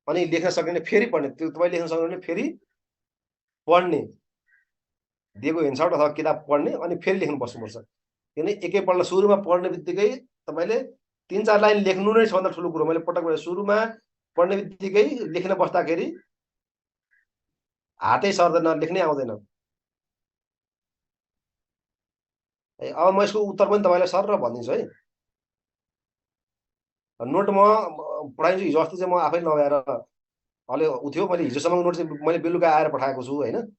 अनि लेख्न सक्ने फेरि पढ्ने, त्यो तपाईँ लेख्न सक्नु भने फेरि पढ्ने, दिएको हेन्डआउट अथवा किताब पढ्ने अनि फेरि लेख्नु बस्नुपर्छ। किनभने एकैपल्ट सुरुमा पढ्ने बित्तिकै तपाईँले 3-4 लाइन लेख्नु नै सबभन्दा ठुलो कुरो। मैले पटक सुरुमा पढ्ने बित्तिकै लेख्न बस्दाखेरि हातै सर्दैन, लेख्नै आउँदैन। अब म यसको उत्तर पनि तपाईँलाई सर भनिदिन्छु है। नोट म पढाइन्छु। हिजो अस्ति चाहिँ म आफै नभएर अलि उ थियो, मैले हिजोसम्मको नोट चाहिँ मैले बेलुका आएर पठाएको छु होइन।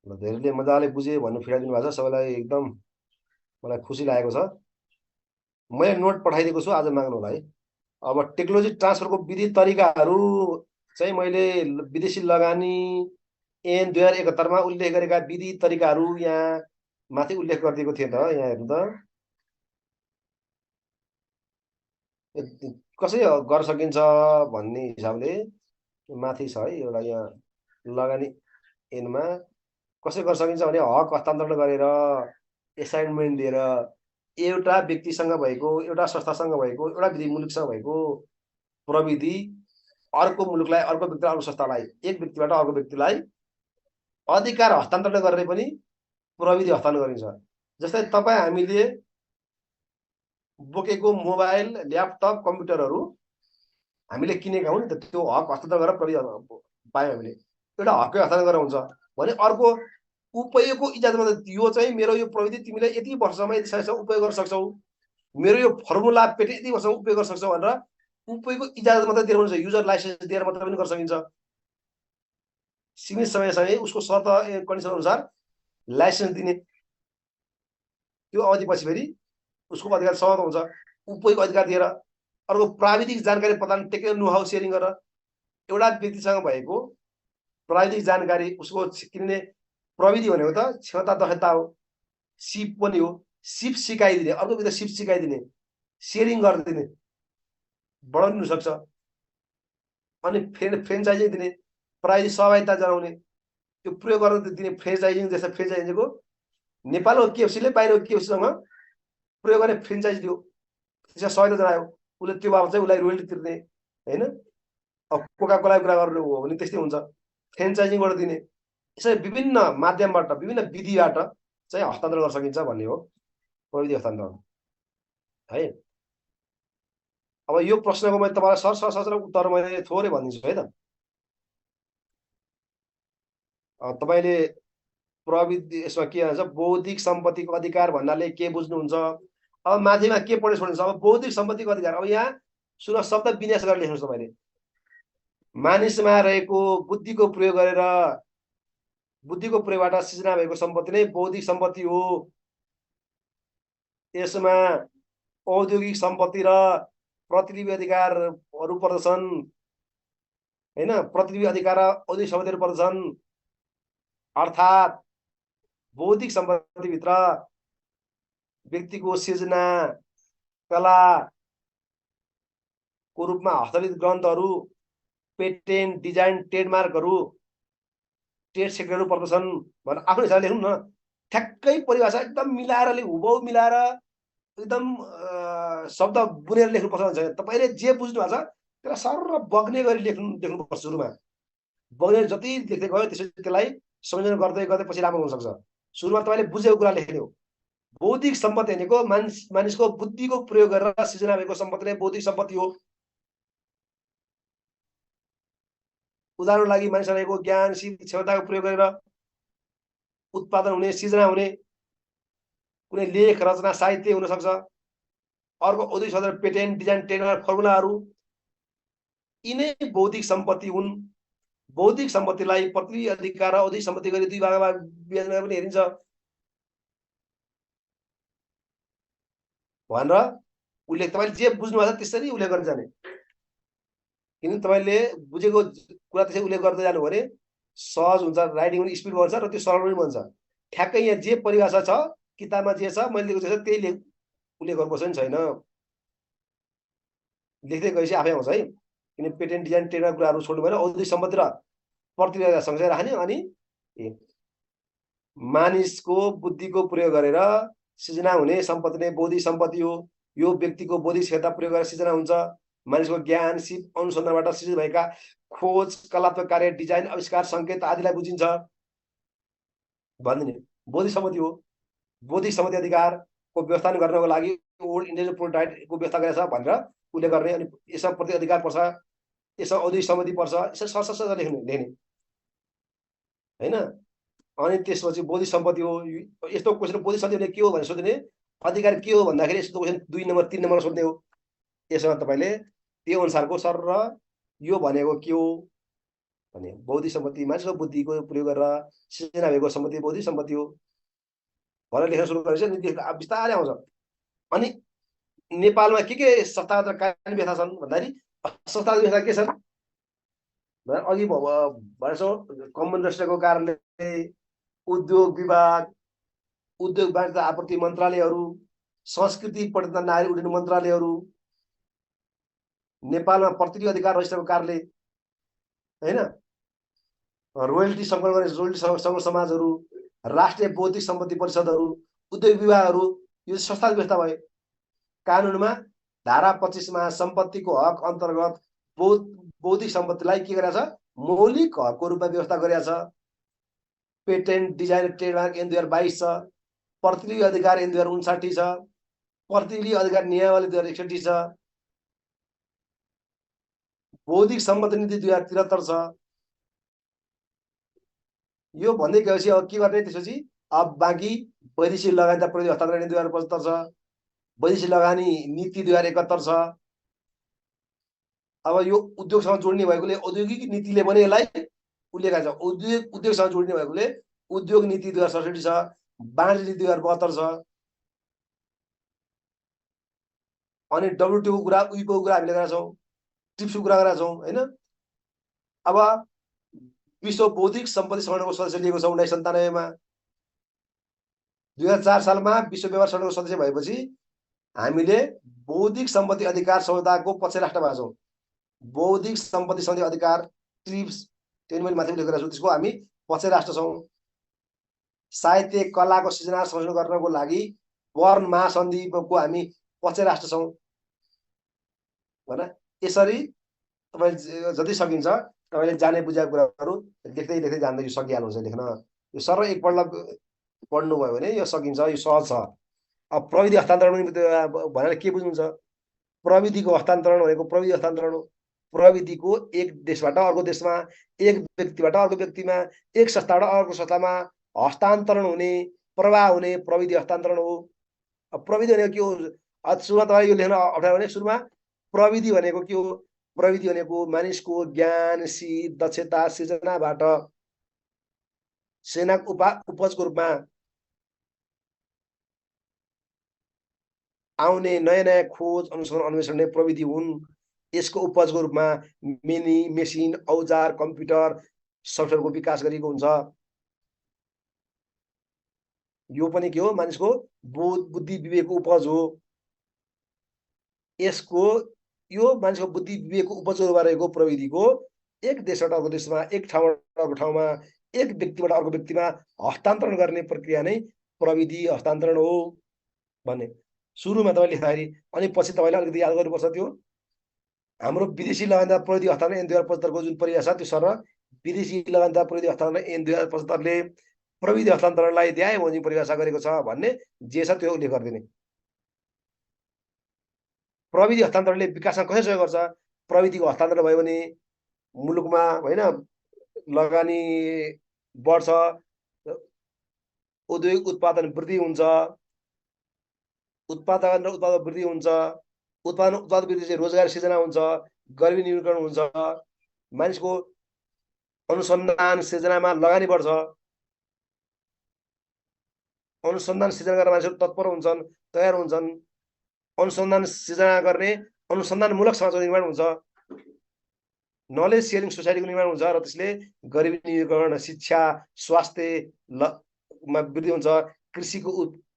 धेरैले मजाले बुझे भन्नु फिडाइदिनु भएको छ, सबैलाई एकदम मलाई खुसी लागेको छ। मैले नोट पठाइदिएको छु, आज माग्नु होला है। अब टेक्नोलोजी ट्रान्सफरको विधि तरिकाहरू चाहिँ मैले विदेशी लगानी ऐन 2071 उल्लेख गरेका विधि तरिकाहरू यहाँ माथि उल्लेख गरिदिएको थिएँ त, यहाँ हेर्नु त। कसरी गर्न सकिन्छ भन्ने हिसाबले माथि छ है एउटा यहाँ लगानी ऐनमा कसरी गर्न सकिन्छ भने हक हस्तान्तरण गरेर एसाइनमेन्ट दिएर एउटा व्यक्तिसँग भएको एउटा संस्थासँग भएको एउटा मुलुकसँग भएको प्रविधि अर्को मुलुकलाई अर्को व्यक्ति अर्को संस्थालाई एक व्यक्तिबाट अर्को व्यक्तिलाई अधिकार हस्तान्तरण गरेर पनि प्रविधि हस्तान्तरण गरिन्छ। जस्तै तपाईँ हामीले बोकेको मोबाइल ल्यापटप कम्प्युटरहरू हामीले किनेका हुन् नि त, त्यो हक हस्तान्तरण गरेर प्रविधि पायौँ हामीले, एउटा हकै हस्तान्तरण गरेर हुन्छ भने अर्को उपयोगको इजाजत मात्रै, यो चाहिँ मेरो यो प्रविधि तिमीले यति वर्षसम्म यति समयसम्म उपयोग गर्न सक्छौ, मेरो यो फर्मुला पेटेन्ट यति वर्षसम्म उपयोग गर्न सक्छौ भनेर उपयोगको इजाजत मात्रै दिएर हुन्छ, युजर लाइसेन्स दिएर मात्रै पनि गर्न सकिन्छ। सीमित समयसँगै उसको शर्त कन्डिसन अनुसार लाइसेन्स दिने, त्यो अवधिपछि फेरि उसको अधिकार समाप्त हुन्छ। उपयोग अधिकार दिएर अर्को प्राविधिक जानकारी प्रदान, टेक्निकल नो हाउ सेयरिङ गरेर एउटा व्यक्तिसँग भएको प्राविधिक जानकारी उसको किन्ने प्रविधि भनेको त क्षमता दक्षता हो, सिप पनि हो, सिप सिकाइदिने, अर्को व्यक्ति सिप सिकाइदिने, सेयरिङ गरिदिने, बढाउनु हुन सक्छ। अनि फ्रेन्चाइजिङ दिने, प्राविधिक सहभागिता जनाउने, त्यो प्रयोग गर्न दिने फ्रेन्चाइजिङ। जस्तो फ्रेन्चाइजिङको नेपालको केएफसीले बाहिरको केएफसीसँग प्रयोग गर्ने फ्रेन्चाइज दियो, त्यसमा सहयोग जनायो, उसले त्यो बाबत चाहिँ उसलाई रोयल्टी तिर्ने होइन। अब कोका कोला कुरा गर्नु हो भने त्यस्तै हुन्छ, फ्रेन्चाइजिङबाट दिने। यसरी विभिन्न माध्यमबाट विभिन्न विधिबाट चाहिँ हस्तान्तरण गर्न सकिन्छ भन्ने हो प्रविधि हस्तान्तरण है। अब यो प्रश्नको मैले तपाईँलाई सरसर उत्तर मैले थोरै भनिदिन्छु है त। तपाईँले प्रविधि यसमा के भन्छ, बौद्धिक सम्पत्तिको अधिकार भन्नाले के बुझ्नुहुन्छ? अब माथिमा के पढ्नु छोड्नुहुन्छ, अब बौद्धिक सम्पत्तिको अधिकार। अब यहाँ सुन शब्द विन्यास गरेर लेख्नुहोस् तपाईँले। मानिसमा रहेको बुद्धिको प्रयोग गरेर, बुद्धिको प्रयोगबाट सिर्जना भएको सम्पत्ति नै बौद्धिक सम्पत्ति हो। यसमा औद्योगिक सम्पत्ति र प्रतिलिपि अधिकारहरू पर्दछन् होइन, प्रतिलिपि अधिकार र औद्योगिक सम्पत्तिहरू पर्दछन्। अर्थात् बौद्धिक सम्पत्तिभित्र व्यक्तिको सृजना कलाको रूपमा हस्तलिखित ग्रन्थहरू, पेटेन्ट, डिजाइन, ट्रेडमार्कहरू, ट्रेड सेक्रेटहरू पर्दछन् भनेर आफ्नो हिसाबले लेख्नु न। ठ्याक्कै परिभाषा एकदम मिलाएर हुबहु मिलाएर एकदम शब्द बुनेर लेख्नुपर्छ भन्छ। तपाईँले जे बुझ्नु भएको छ त्यसलाई सर बग्ने गरी लेख्नुपर्छ। सुरुमा बग्ने जति लेख्दै गयो त्यसपछि त्यसलाई संयोजन गर्दै गर्दै पछि राम्रो हुनसक्छ। सुरुमा तपाईँले बुझेको कुरा लेख्ने हो। बौद्धिक सम्पत्ति भनेको मानिसको बुद्धिको प्रयोग गरेर सृजना भएको सम्पत्ति नै बौद्धिक सम्पत्ति हो। उदाहरणको लागि मानिसमा रहेको ज्ञान, सिप, क्षमताको प्रयोग गरेर उत्पादन हुने, सृजना हुने कुनै लेख, रचना, साहित्य हुन सक्छ। अर्को औद्योगिक सम्पत्ति, पेटेन्ट, डिजाइन, ट्रेडमार्क, फर्मुलाहरू, यिनै बौद्धिक सम्पत्ति हुन्। बौद्धिक सम्पत्तिलाई प्रतिलिपि अधिकार र औद्योगिक सम्पत्ति गरी दुई भागमा विभाजन पनि हेरिन्छ भनेर उल्लेख। तपाईँले जे बुझ्नु भएको छ त्यसरी उल्लेख गर्न जाने, किनभने तपाईँले बुझेको कुरा त्यसरी उल्लेख गर्दै जानु भने सहज हुन्छ, राइटिङ पनि स्पिड बन्छ र त्यो सरल पनि बन्छ। ठ्याक्कै यहाँ जे परिभाषा छ किताबमा जे छ मैले लेखेको छ त्यही उल्लेख गर्नुपर्छ नि छैन, लेख्दै गएपछि आफै आउँछ है। किन पेटेन्ट, डिजाइन, ट्रेडमार्क कुराहरू छोड्नु भएन, औद्योगिक सम्पत्ति र प्रतिलिपि सँगसँगै राख्ने। अनि मानिसको बुद्धिको प्रयोग गरेर सृजना हुने सम्पत्ति नै बौद्धिक सम्पत्ति हो। यो व्यक्तिको बौद्धिक क्षमता प्रयोग गरेर सृजना हुन्छ। मानिसको ज्ञान, सिप, अनुसन्धानबाट सृजित भएका खोज, कलात्मक कार्य, डिजाइन, आविष्कार, सङ्केत आदिलाई बुझिन्छ भनिदिने बौद्धिक सम्पत्ति हो। बौद्धिक सम्पत्ति अधिकारको व्यवस्थापन गर्नको लागि वर्ल्ड इन्टेलेक्चुअल प्रोपर्टी राइटको व्यवस्था गरेछ भनेर उल्लेख गर्ने। अनि यसमा प्रति अधिकार पर्छ, यसमा औद्योगिक सम्पत्ति पर्छ, यसरी सरसर लेख्ने होइन। अनि त्यसपछि बौद्धिक सम्पत्ति हो। यस्तो क्वेसन बौद्धिक सम्पत्ति के हो भनेर सोध्ने, अधिकार के हो भन्दाखेरि यस्तो क्वेसन 2 नम्बर 3 नम्बर सोध्ने हो। यसमा तपाईँले त्यो अनुसारको सर र यो भनेको के हो भने बौद्धिक सम्पत्ति मानिसको बुद्धिको प्रयोग गरेर सृजना भएको सम्पत्ति बौद्धिक सम्पत्ति हो भनेर लेख्न सुरु गरेपछि बिस्तारै आउँछ। अनि नेपालमा के संस्थागत कानुनी व्यवस्था छन् भन्दाखेरि संस्थागत व्यवस्था के छन् अघि भनेछौँ, कमन रजिस्टरको कारणले उद्योग विभाग, उद्योग वाणिज्य आपूर्ति मन्त्रालयहरू, संस्कृति पर्यटन नागरिक उड्डयन मन्त्रालयहरू, नेपालमा प्रतिनिधि अधिकार रजिस्टरको कार्यालय, होइन, रोयल्टी सङ्कलन गर्ने रोयल्टी सङ्कलन समाजहरू, राष्ट्रिय बौद्धिक सम्पत्ति परिषदहरू, उद्योग विभागहरू, यो संस्था व्यवस्था भयो। कानुनमा धारा 25मा सम्पत्तिको हक अन्तर्गत बौद्धिक सम्पत्तिलाई के गरेछ, मौलिक हकको रूपमा व्यवस्था गरेछ। पेटेन्ट, डिजाइन, ट्रेडमार्क ऐन 2022 छ, प्रतिनिधि अधिकार ऐन 2059 छ, प्रतिनिधि अधिकार नियमावली 2061 छ, बौद्धिक सम्पत्ति नीति 2073 छ। यो भन्दै गएपछि अब के गर्ने त्यसपछि? अब बाँकी वैदेशिक लगानी प्रविधि हस्तान्तरण ऐन 2075 छ, वैदेशिक लगानी नीति 2071 छ। अब यो उद्योगसँग जोड्ने भएकोले औद्योगिक नीतिले पनि यसलाई उल्लेख छ। उद्योगसँग जोड्ने भएकोले उद्योग नीति 2067 छ, वाणिज्य नीति 2072 छ। अनि डब्ल्युटिओको कुरा, उइपोको कुरा हामीले गरेका छौँ, ट्रिप्सको कुरा गरेका छौँ, होइन। अब विश्व बौद्धिक सम्पत्ति सङ्गठनको सदस्य लिएको छ 1997 मा। 2004 सालमा विश्व व्यापार सङ्गठनको सदस्य भएपछि हामीले बौद्धिक सम्पत्ति अधिकार संहिताको पक्ष राष्ट्र भएको छौँ। बौद्धिक सम्पत्ति सम्बन्धी अधिकार ट्रिप्स, त्यो मैले माथि उल्लेख गरेको छु, त्यसको हामी पक्ष राष्ट्र छौँ। साहित्य कलाको सृजना संरक्षण गर्नको लागि बर्न महासन्धिको हामी पक्ष राष्ट्र छौँ, होइन। यसरी तपाईँ जति सकिन्छ तपाईँले जाने बुझाएको कुराहरू लेख्दै लेख्दै जाँदै यो सकिहाल्नुहुन्छ लेख्न। यो सर एकपल्ट पढ्नुभयो भने यो सकिन्छ, यो सहज छ। अब प्रविधि हस्तान्तरण भनेर के बुझ्नुहुन्छ? प्रविधिको हस्तान्तरण भनेको प्रविधि हस्तान्तरण हो। प्रविधिको एक देशबाट अर्को देशमा, एक व्यक्तिबाट अर्को व्यक्तिमा, एक संस्थाबाट अर्को संस्थामा हस्तान्तरण हुने, प्रवाह हुने प्रविधि हस्तान्तरण हो। अब प्रविधि भनेको के हो? सुरुमा तपाईँ यो लेख्न अप्ठ्यारो भने सुरुमा प्रविधि भनेको के हो? प्रविधि भनेको मानिसको ज्ञान, सिप, दक्षता, सृजनाबाट सेनाको उपजको रूपमा आउने नयाँ नयाँ खोज, अनुसन्धान, अन्वेषण नै प्रविधि हुन्। यसको उपजको रूपमा मेसिन, औजार, कम्प्युटर, सफ्टवेयरको विकास गरिएको हुन्छ। यो पनि के हो? मानिसको बुद्धि विवेकको उपज हो। यसको यो मानिसको बुद्धि विवेकको उपजको रूपमा रहेको प्रविधिको एक देशबाट अर्को देशमा, एक ठाउँबाट अर्को ठाउँमा, एक व्यक्तिबाट अर्को व्यक्तिमा हस्तान्तरण गर्ने प्रक्रिया नै प्रविधि हस्तान्तरण हो भन्ने सुरुमा तपाईँले लेख्दाखेरि। अनि पछि तपाईँले अलिकति याद गर्नुपर्छ, त्यो हाम्रो विदेशी लगानीदार प्रविधि हस्तान्तरण ऐन 2075 को जुन परिभाषा छ, त्यो सर विदेशी लगानीदार प्रविधि हस्तान्तरण ऐन 2075 ले प्रविधि हस्तान्तरणलाई न्याय बमोजिम परिभाषा गरेको छ भन्ने जे छ त्यो उल्लेख गरिदिने। प्रविधि हस्तान्तरणले विकासमा कसरी सहयोग गर्छ? प्रविधिको हस्तान्तरण भयो भने मुलुकमा, होइन, लगानी बढ्छ, औद्योगिक उत्पादन वृद्धि हुन्छ, उत्पादन वृद्धि हुन्छ, उत्पादन वृद्धि चाहिँ रोजगार सृजना हुन्छ, गरिबी न्यूनीकरण हुन्छ, मानिसको अनुसन्धान सृजनामा लगानी बढ्छ, अनुसन्धान सृजना गर्ने मानिसहरू तत्पर हुन्छन्, तयार हुन्छन्, अनुसन्धान सृजना गर्ने अनुसन्धानमूलक समाजको निर्माण हुन्छ, नलेज सेयरिङ सोसाइटीको निर्माण हुन्छ, र त्यसले गरिबी न्यूनीकरण, शिक्षा, स्वास्थ्यमा वृद्धि हुन्छ, कृषिको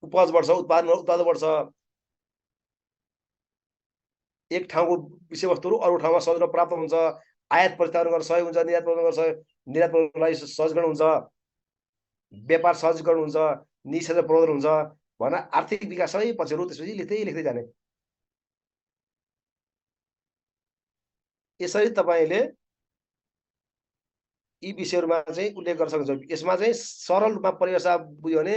उपज बढ्छ, उत्पादन बढ्छ, एक ठाउँको विषयवस्तुहरू अरू ठाउँमा सहज प्राप्त हुन्छ, आयात प्रत्यावर्तन गर्न सहयोग हुन्छ, निर्यात प्रवर्धन गर्न निर्यात प्रवर्धनलाई सहजीकरण हुन्छ, व्यापार सहजीकरण हुन्छ, निषेध प्रवर्धन हुन्छ भनेर आर्थिक विकास सबै पक्षहरू त्यसपछि लेख्दै लेख्दै जाने। यसरी तपाईँले यी विषयहरूमा चाहिँ उल्लेख गर्न सक्नुहुन्छ। यसमा चाहिँ सरल रूपमा परिभाषा बुझ्यो भने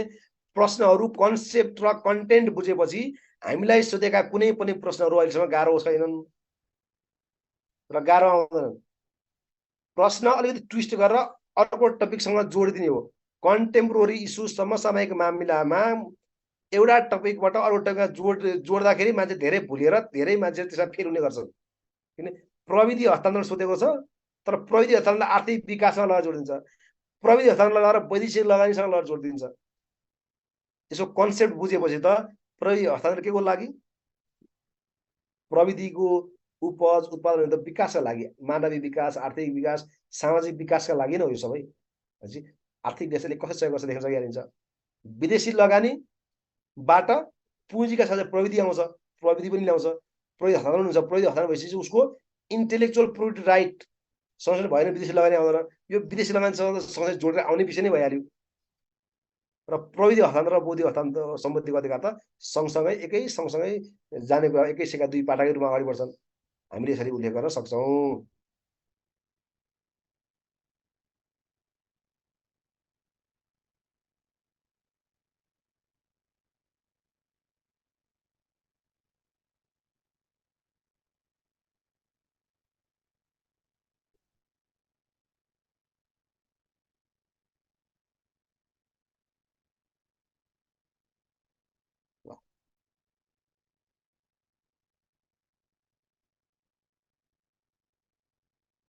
प्रश्नहरू, कन्सेप्ट र कन्टेन्ट बुझेपछि हामीलाई सोधेका कुनै पनि प्रश्नहरू अहिलेसम्म गाह्रो छैनन् र गाह्रो आउँदैनन्। प्रश्न अलिकति ट्विस्ट गरेर अर्को टपिकसँग जोडिदिने हो। कन्टेम्पोरेरी इस्यु, समसामयिक मामिलामा एउटा टपिकबाट अर्को टपिकमा जोड्दाखेरि मान्छे धेरै भुलेर धेरै मान्छे त्यसमा फेल हुने गर्छन्। किन? प्रविधि हस्तान्तरण सोधेको छ तर प्रविधि हस्तान्तरण आर्थिक विकाससँग लगाएर जोडिदिन्छ, प्रविधि हस्तान्तरण लगाएर वैदेशिक लगानीसँग लगाएर जोडिदिन्छ। यसको कन्सेप्ट बुझेपछि त प्रविधि हस्तान्तरण के को लागि? प्रविधिको उपज उत्पादन त विकासका लागि, मानवीय विकास, आर्थिक विकास, सामाजिक विकासका लागि नै हो। यो सबै आर्थिक देशले कसरी सहयोग गर्छ देख्न सकिहालिन्छ। विदेशी लगानीबाट पुँजीका साथै प्रविधि आउँछ, प्रविधि पनि ल्याउँछ, प्रविधि हस्तान्तरण हुन्छ, प्रविधि हस्तान्तरण भएपछि उसको इन्टेलेक्चुअल प्रोपर्टी राइट सँगसँगै भएन विदेशी लगानी आउँदैन। यो विदेशी लगानीसँग सँगै जोडेर आउने विषय नै भइहाल्यो। र प्रविधि हस्तान्तरण र बौद्धिक हस्तान्तरण सम्पत्तिको अधिकार त सँगसँगै जाने कुरा, एकै सिक्का दुई पाटाकै रूपमा अगाडि बढ्छन्। हामीले यसरी उल्लेख गर्न सक्छौँ।